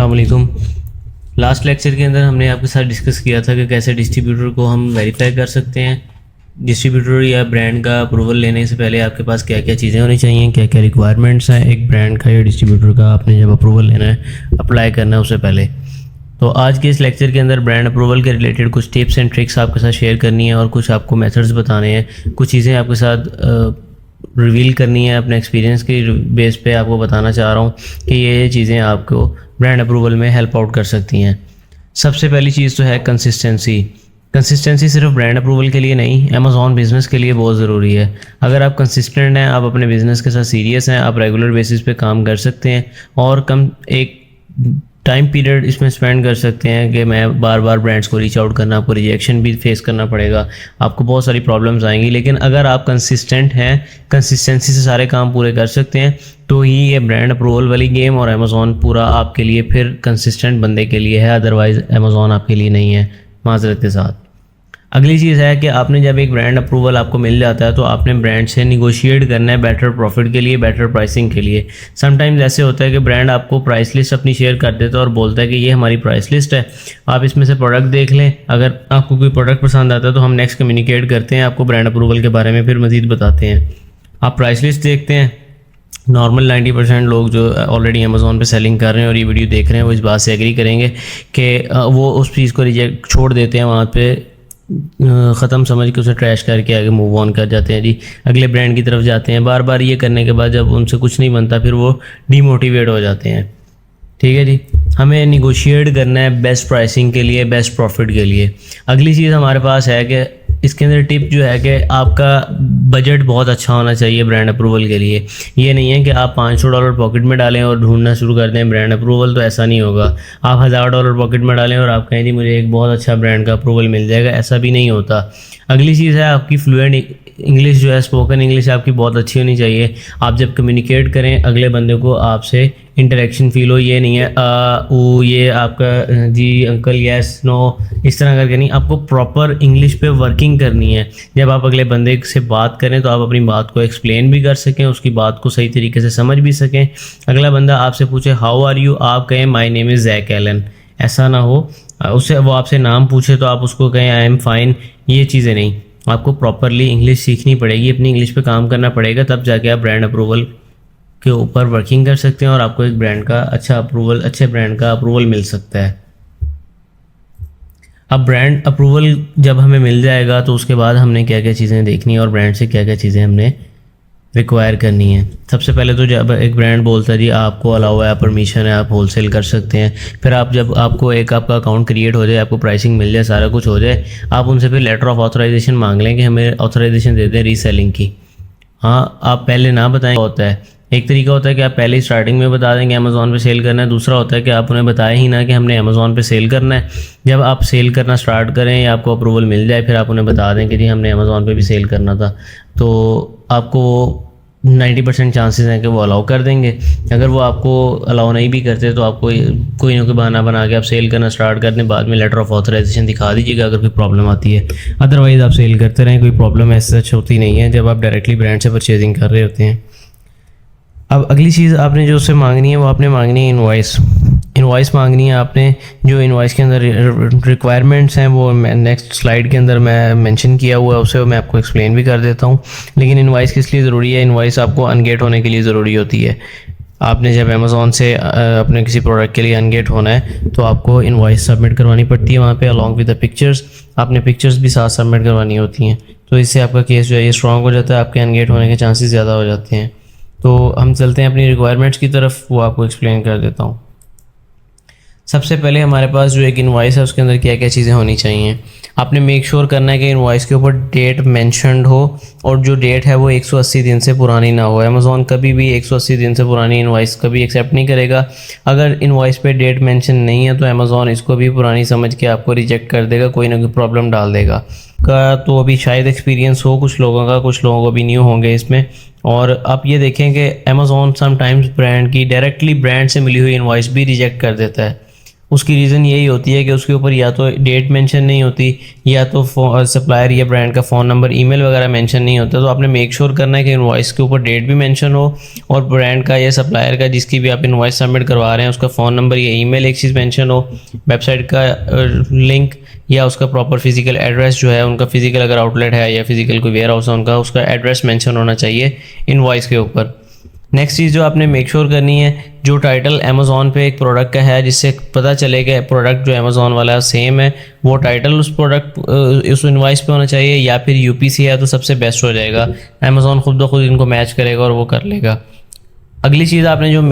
अस्सलाम वालेकुम। Last lecture के अंदर हमने आपके साथ डिस्कस किया था कि कैसे डिस्ट्रीब्यूटर को हम वेरीफाई कर सकते हैं। डिस्ट्रीब्यूटर या ब्रांड का अप्रूवल लेने से पहले आपके पास क्या क्या चीज़ें होनी चाहिए, क्या क्या रिक्वायरमेंट्स हैं एक ब्रांड का या डिस्ट्रीब्यूटर का, आपने जब अप्रूवल लेना है, अप्लाई करना है उससे पहले। तो आज के इस लेक्चर के अंदर ब्रांड अप्रूवल के रिलेटेड कुछ टिप्स एंड ट्रिक्स आपके साथ शेयर करनी है और कुछ आपको मेथड्स बताने हैं, कुछ चीज़ें आपके साथ रिवील करनी है। अपने एक्सपीरियंस के बेस पे आपको बताना चाह रहा हूँ कि ये चीज़ें आपको ब्रांड अप्रूवल में हेल्प आउट कर सकती हैं। सबसे पहली चीज़ तो है कंसिस्टेंसी। कंसिस्टेंसी सिर्फ ब्रांड अप्रूवल के लिए नहीं, अमेज़ॉन बिज़नेस के लिए बहुत ज़रूरी है। अगर आप कंसिस्टेंट हैं, आप अपने बिज़नेस के साथ सीरियस हैं, आप रेगुलर बेसिस पे काम कर सकते हैं और कम एक टाइम पीरियड इसमें स्पेंड कर सकते हैं कि मैं बार बार ब्रांड्स को रीच आउट करना, आपको रिजेक्शन भी फेस करना पड़ेगा, आपको बहुत सारी प्रॉब्लम्स आएंगी। लेकिन अगर आप कंसिस्टेंट हैं, कंसिस्टेंसी से सारे काम पूरे कर सकते हैं, तो ही ये ब्रांड अप्रूवल वाली गेम और अमेज़ॉन पूरा आपके लिए फिर कंसिस्टेंट बंदे के लिए है। अदरवाइज़ अमेज़ॉन आपके लिए नहीं है, माज़रत के साथ। अगली चीज़ है कि आपने जब एक ब्रांड अप्रूवल आपको मिल जाता है तो आपने ब्रांड से निगोशिएट करना है बेटर प्रॉफिट के लिए, बेटर प्राइसिंग के लिए। समटाइम्स ऐसे होता है कि ब्रांड आपको प्राइस लिस्ट अपनी शेयर कर देता है और बोलता है कि ये हमारी प्राइस लिस्ट है, आप इसमें से प्रोडक्ट देख लें, अगर आपको कोई प्रोडक्ट पसंद आता है तो हम नेक्स्ट कम्युनिकेट करते हैं, आपको ब्रांड अप्रूवल के बारे में फिर मज़ीद बताते हैं। आप प्राइस लिस्ट देखते हैं, नॉर्मल 90% लोग जो ऑलरेडी अमेज़ॉन पे सेलिंग कर रहे हैं और ये वीडियो देख रहे हैं वो इस बात से एग्री करेंगे कि वो उस चीज़ को रिजेक्ट छोड़ देते हैं, वहाँ पे ख़त्म समझ के उसे ट्रैश करके आगे मूव ऑन कर जाते हैं जी, अगले ब्रांड की तरफ जाते हैं। बार बार ये करने के बाद जब उनसे कुछ नहीं बनता फिर वो डीमोटिवेट हो जाते हैं। ठीक है जी, हमें निगोशिएट करना है बेस्ट प्राइसिंग के लिए, बेस्ट प्रॉफिट के लिए। अगली चीज़ हमारे पास है कि इसके अंदर टिप जो है कि आपका बजट बहुत अच्छा होना चाहिए ब्रांड अप्रूवल के लिए। ये नहीं है कि आप $500 पॉकेट में डालें और ढूंढना शुरू कर दें ब्रांड अप्रूवल, तो ऐसा नहीं होगा। आप $1000 पॉकेट में डालें और आप कहें जी मुझे एक बहुत अच्छा ब्रांड का अप्रूवल मिल जाएगा, ऐसा भी नहीं होता। अगली चीज़ है आपकी फ्लुएंट इंग्लिश जो है, स्पोकन इंग्लिश आपकी बहुत अच्छी होनी चाहिए। आप जब कम्युनिकेट करें अगले बंदे को आपसे इंटरेक्शन फील हो, ये नहीं है ये आपका जी अंकल यस नो इस तरह करके नहीं, आपको प्रॉपर इंग्लिश पे वर्किंग करनी है। जब आप अगले बंदे से बात करें तो आप अपनी बात को एक्सप्लेन भी कर सकें, उसकी बात को सही तरीके से समझ भी सकें। अगला बंदा आपसे पूछे हाउ आर यू, आप कहें my name is Jack Allen, ऐसा ना हो उससे वो आपसे नाम पूछे तो आप उसको कहें आई एम फाइन, ये चीज़ें नहीं। आपको प्रॉपरली इंग्लिश सीखनी पड़ेगी, अपनी इंग्लिश पे काम करना पड़ेगा, तब जाके आप ब्रांड अप्रूवल के ऊपर वर्किंग कर सकते हैं और आपको एक ब्रांड का अच्छे ब्रांड का अप्रूवल मिल सकता है। अब ब्रांड अप्रूवल जब हमें मिल जाएगा तो उसके बाद हमने क्या क्या चीज़ें देखनी है और ब्रांड से क्या क्या चीज़ें हमने रिक्वायर करनी है। सबसे पहले तो जब एक ब्रांड बोलता है जी आपको अलाउ है, परमिशन है, आप होलसेल कर सकते हैं, फिर आप जब आपको आपका अकाउंट क्रिएट हो जाए, आपको प्राइसिंग मिल जाए, सारा कुछ हो जाए, आप उनसे फिर लेटर ऑफ ऑथराइजेशन मांग लें कि हमें ऑथराइजेशन दे दें रीसेलिंग की। हाँ, आप पहले ना बताएं होता है। एक तरीका होता है कि आप पहले स्टार्टिंग में बता देंगे अमेज़ॉन पे सेल करना है, दूसरा होता है कि आप उन्हें बताएं ही ना कि हमने अमेज़ॉन पे सेल करना है। जब आप सेल करना स्टार्ट करें या आपको अप्रूवल मिल जाए फिर आप उन्हें बता दें कि जी हमने अमेज़ॉन पे भी सेल करना था, तो आपको 90% चांसेस हैं कि वो अलाउ कर देंगे। अगर वो आपको अलाउ नहीं भी करते तो आपको कोई ना कोई बहाना बना के आप सेल करना स्टार्ट कर दें, बाद में लेटर ऑफ ऑथराइजेशन दिखा दीजिएगा अगर कोई प्रॉब्लम आती है। अदरवाइज़ आप सेल करते रहें, कोई प्रॉब्लम ऐसा सच होती नहीं है जब आप डायरेक्टली ब्रांड से परचेजिंग कर रहे होते हैं। अब अगली चीज़ आपने जो उससे मांगनी है वो आपने मांगनी है इनवॉइस मांगनी है आपने। जो इनवॉइस के अंदर रिक्वायरमेंट्स हैं वो नेक्स्ट स्लाइड के अंदर मैं मेंशन किया हुआ है, उसे मैं आपको एक्सप्लेन भी कर देता हूँ। लेकिन इनवॉइस किस लिए ज़रूरी है? इनवॉइस आपको अनगेट होने के लिए ज़रूरी होती है। आपने जब अमेज़ॉन से अपने किसी प्रोडक्ट के लिए अनगेट होना है तो आपको इनवॉइस सबमिट करवानी पड़ती है वहाँ पे अलॉन्ग विद द पिक्चर्स। आपने पिक्चर्स भी साथ सबमिट करवानी होती हैं, तो इससे आपका केस जो है ये स्ट्रॉन्ग हो जाता है, आपके अनगेट होने के चांसेस ज़्यादा हो जाते हैं। तो हम चलते हैं अपनी रिक्वायरमेंट्स की तरफ, वो आपको एक्सप्लेन कर देता हूँ। सबसे पहले हमारे पास जो एक इनवॉइस है उसके अंदर क्या क्या चीज़ें होनी चाहिए। आपने मेक श्योर करना है कि इनवॉइस के ऊपर डेट मेंशन्ड हो और जो डेट है वो 180 दिन से पुरानी ना हो। अमेज़ॉन कभी भी 180 दिन से पुरानी इनवॉइस कभी एक्सेप्ट नहीं करेगा। अगर इनवॉइस पे डेट मेंशन नहीं है तो अमेज़ॉन इसको भी पुरानी समझ के आपको रिजेक्ट कर देगा, कोई ना कोई प्रॉब्लम डाल देगा का। तो अभी शायद एक्सपीरियंस हो कुछ लोगों का, कुछ लोगों को भी न्यू होंगे इसमें। और आप ये देखें कि अमेज़ॉन समटाइम्स ब्रांड की डायरेक्टली ब्रांड से मिली हुई इनवॉइस भी रिजेक्ट कर देता है। उसकी रीज़न यही होती है कि उसके ऊपर या तो डेट मेंशन नहीं होती, या तो सप्लायर या ब्रांड का फ़ोन नंबर, ईमेल वगैरह मेंशन नहीं होता। तो आपने मेक श्योर करना है कि इनवॉइस के ऊपर डेट भी मेंशन हो, और ब्रांड का या सप्लायर का जिसकी भी आप इनवॉइस सबमिट करवा रहे हैं उसका फ़ोन नंबर या ईमेल एक चीज़ मेंशन हो, वेबसाइट का लिंक या उसका प्रॉपर फिजिकल एड्रेस जो है उनका, फिजिकल अगर आउटलेट है या फिजिकल कोई वेयर हाउस है उनका, उसका एड्रेस मेंशन होना चाहिए इनवॉइस के ऊपर। नेक्स्ट चीज़ जो आपने मेक श्योर करनी है, जो टाइटल अमेज़ॉन पे एक प्रोडक्ट का है जिससे पता चले कि प्रोडक्ट जो अमेज़ॉन वाला है सेम है, वो टाइटल उस प्रोडक्ट उस इनवॉइस पे होना चाहिए, या फिर यूपीसी है तो सबसे बेस्ट हो जाएगा। अमेज़ॉन खुद ब खुद इनको मैच करेगा और वो कर लेगा। अगली चीज़ आपने जो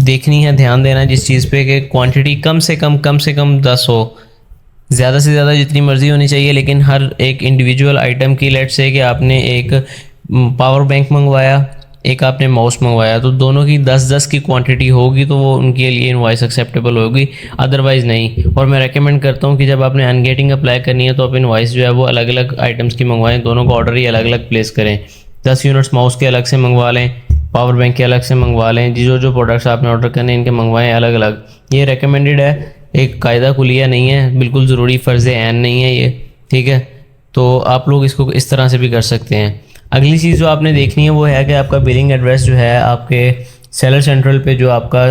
देखनी है, ध्यान देना है जिस चीज़ पे कि क्वांटिटी कम से कम 10 हो, ज़्यादा से ज़्यादा जितनी मर्ज़ी होनी चाहिए, लेकिन हर एक इंडिविजुअल आइटम की, लेट्स से कि आपने एक पावर बैंक मंगवाया, एक आपने माउस मंगवाया, तो दोनों की 10-10 की क्वांटिटी होगी तो वो उनके लिए इनवॉइस एक्सेप्टेबल होगी, अदरवाइज़ नहीं। और मैं रेकमेंड करता हूँ कि जब आपने अनगेटिंग अप्लाई करनी है तो आप इनवॉइस जो है वो अलग अलग आइटम्स की मंगवाएं, दोनों का ऑर्डर ही अलग अलग प्लेस करें। 10 यूनिट्स माउस के अलग से मंगवा लें, पावर बैंक के अलग से मंगवा लें, जो प्रोडक्ट्स आपने ऑर्डर करने हैं इनके मंगवाएं अलग अलग। ये रिकमेंडेड है, एक कायदा कुलिया नहीं है, बिल्कुल ज़रूरी फ़र्ज़ ऐन नहीं है ये, ठीक है। तो आप लोग इसको इस तरह से भी कर सकते हैं। अगली चीज़ जो आपने देखनी है वो है कि आपका बिलिंग एड्रेस जो है आपके सेलर सेंट्रल पे जो आपका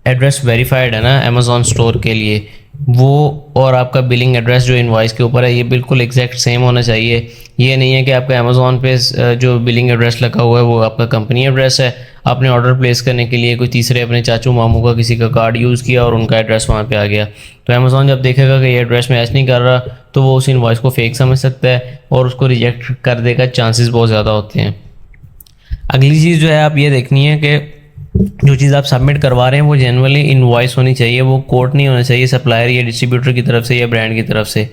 एड्रेस वेरीफाइड है ना अमेज़ॉन स्टोर के लिए, वो और आपका बिलिंग एड्रेस जो इनवॉइस के ऊपर है ये बिल्कुल एग्जैक्ट सेम होना चाहिए। ये नहीं है कि आपका अमेज़ॉन पे जो बिलिंग एड्रेस लगा हुआ है वो आपका कंपनी एड्रेस है, आपने ऑर्डर प्लेस करने के लिए कोई तीसरे अपने चाचू मामू का किसी का कार्ड यूज़ किया और उनका एड्रेस वहाँ पे आ गया, तो अमेज़ॉन जब देखेगा कि ये एड्रेस मैच नहीं कर रहा तो वो उस इनवॉइस को फेक समझ सकता है और उसको रिजेक्ट कर देगा, चांसेस बहुत ज़्यादा होते हैं। अगली चीज़ जो है आप ये देखनी है कि जो चीज़ आप सबमिट करवा रहे हैं वो जेन्युइनली इनवॉइस होनी चाहिए, वो कोड नहीं होना चाहिए सप्लायर या डिस्ट्रीब्यूटर की तरफ से या ब्रांड की तरफ से,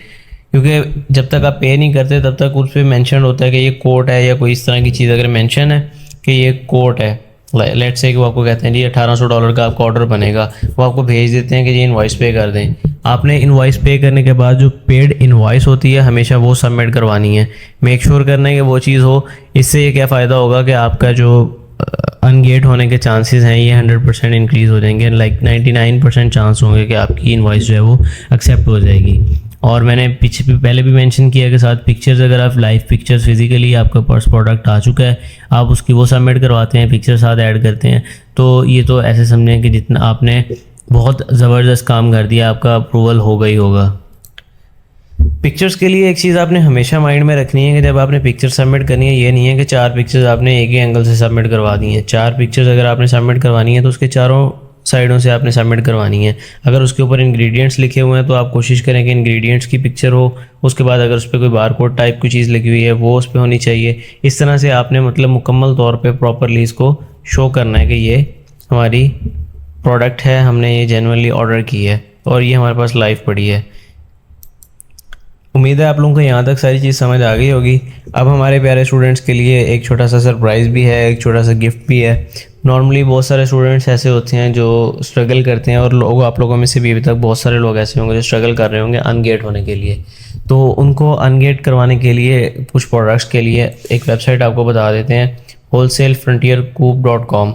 क्योंकि जब तक आप पे नहीं करते तब तक उस पर मैंशन होता है कि ये कोड है या कोई इस तरह की चीज़ अगर मैंशन है कि ये कोड है, लेट्स से कि वो आपको कहते हैं जी $1800 का आपका ऑर्डर बनेगा, वो आपको भेज देते हैं कि ये इनवॉइस पे कर दें। आपने इनवॉइस पे करने के बाद जो पेड इनवॉइस होती है हमेशा वो सबमिट करवानी है, मेक श्योर करना है कि वो चीज़ हो। इससे ये क्या फ़ायदा होगा कि आपका जो अनगेट होने के चांसेस हैं ये 100% इंक्रीज़ हो जाएंगे, लाइक 99% चांस होंगे कि आपकी इनवॉइस जो है वो एक्सेप्ट हो जाएगी। और मैंने पहले भी मेंशन किया कि साथ पिक्चर्स, अगर आप लाइव पिक्चर्स फिजिकली आपका पर्स प्रोडक्ट आ चुका है आप उसकी वो सबमिट करवाते हैं, पिक्चर साथ ऐड करते हैं, तो ये तो ऐसे समझें कि जितना आपने बहुत ज़बरदस्त काम कर दिया, आपका अप्रूवल होगा ही होगा। पिक्चर्स के लिए एक चीज़ आपने हमेशा माइंड में रखनी है कि जब आपने पिक्चर सबमिट करनी है, ये नहीं है कि 4 पिक्चर्स आपने एक ही एंगल से सबमिट करवा दी हैं। 4 पिक्चर्स अगर आपने सबमिट करवानी है तो उसके चारों साइडों से आपने सबमिट करवानी है। अगर उसके ऊपर इंग्रेडिएंट्स लिखे हुए हैं तो आप कोशिश करें कि इंग्रेडिएंट्स की पिक्चर हो, उसके बाद अगर उस पर कोई बारकोड टाइप की चीज़ लगी हुई है वो उस पर होनी चाहिए। इस तरह से आपने मतलब मुकम्मल तौर पे प्रॉपरली इसको शो करना है कि ये हमारी प्रोडक्ट है, हमने ये जेन्युइनली ऑर्डर की है और ये हमारे पास लाइव पड़ी है। उम्मीद है आप लोगों को यहाँ तक सारी चीज़ समझ आ गई होगी। अब हमारे प्यारे स्टूडेंट्स के लिए एक छोटा सा सरप्राइज़ भी है, एक छोटा सा गिफ्ट भी है। नॉर्मली बहुत सारे स्टूडेंट्स ऐसे होते हैं जो स्ट्रगल करते हैं, और लोग, आप लोगों में से भी अभी तक बहुत सारे लोग ऐसे होंगे जो स्ट्रगल कर रहे होंगे अनगेट होने के लिए। तो उनको अनगेट करवाने के लिए कुछ प्रोडक्ट्स के लिए एक वेबसाइट आपको बता देते हैं, wholesaleFrontierCoop.com।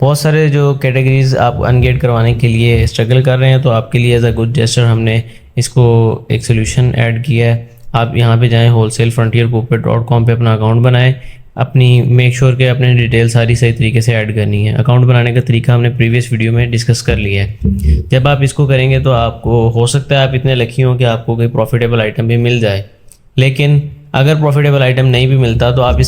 बहुत सारे जो कैटेगरीज़ आप अनगेट करवाने के लिए स्ट्रगल कर रहे हैं, तो आपके लिए एज अ गुड जेस्चर हमने इसको एक सोल्यूशन ऐड किया है। आप यहाँ पे जाएं wholesaleFrontierCoop.com पे अपना अकाउंट बनाएं, अपनी मेक श्योर के अपने डिटेल सारी सही तरीके से ऐड करनी है। अकाउंट बनाने का तरीका हमने प्रीवियस वीडियो में डिस्कस कर लिया है। जब आप इसको करेंगे तो आपको हो सकता है आप इतने लकी हों कि आपको कोई प्रॉफिटेबल आइटम भी मिल जाए, लेकिन अगर प्रॉफिटेबल आइटम नहीं भी मिलता तो आप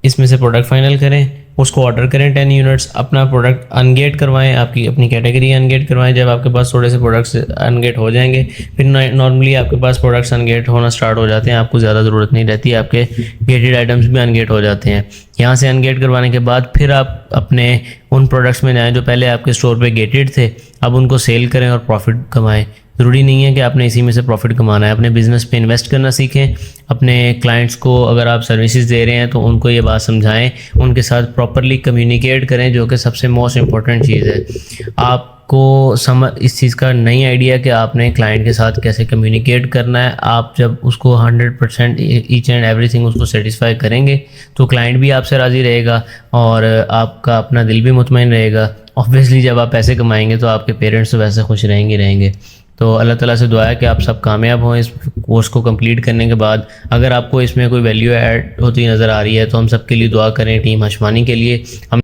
इसमें से प्रोडक्ट फाइनल करें, उसको ऑर्डर करें 10 यूनिट्स, अपना प्रोडक्ट अनगेट करवाएं, आपकी अपनी कैटेगरी अनगेट करवाएं। जब आपके पास थोड़े से प्रोडक्ट्स अनगेट हो जाएंगे फिर नॉर्मली आपके पास प्रोडक्ट्स अनगेट होना स्टार्ट हो जाते हैं, आपको ज़्यादा ज़रूरत नहीं रहती, आपके गेटेड आइटम्स भी अनगेट हो जाते हैं। यहाँ से अनगेट करवाने के बाद फिर आप अपने उन प्रोडक्ट्स में जाएँ जो पहले आपके स्टोर पर गेटेड थे, अब उनको सेल करें और प्रॉफिट कमाएँ। ज़रूरी नहीं है कि आपने इसी में से प्रॉफिट कमाना है, अपने बिज़नेस पे इन्वेस्ट करना सीखें। अपने क्लाइंट्स को अगर आप सर्विसेज दे रहे हैं तो उनको ये बात समझाएं, उनके साथ प्रॉपरली कम्युनिकेट करें, जो कि सबसे मोस्ट इम्पॉर्टेंट चीज़ है। आप आपको इस चीज़ का नहीं आइडिया कि आपने क्लाइंट के साथ कैसे कम्युनिकेट करना है। आप जब उसको 100% ईच एंड एवरीथिंग उसको सेटिस्फाई करेंगे तो क्लाइंट भी आपसे राज़ी रहेगा और आपका अपना दिल भी मुतमईन रहेगा। ऑब्वियसली जब आप पैसे कमाएंगे तो आपके पेरेंट्स तो वैसे खुश रहेंगे। तो अल्लाह ताला से दुआ है कि आप सब कामयाब हों इस कोर्स को कंप्लीट करने के बाद। अगर आपको इसमें कोई वैल्यू ऐड होती नज़र आ रही है तो हम सब के लिए दुआ करें, टीम हशमानी के लिए। हम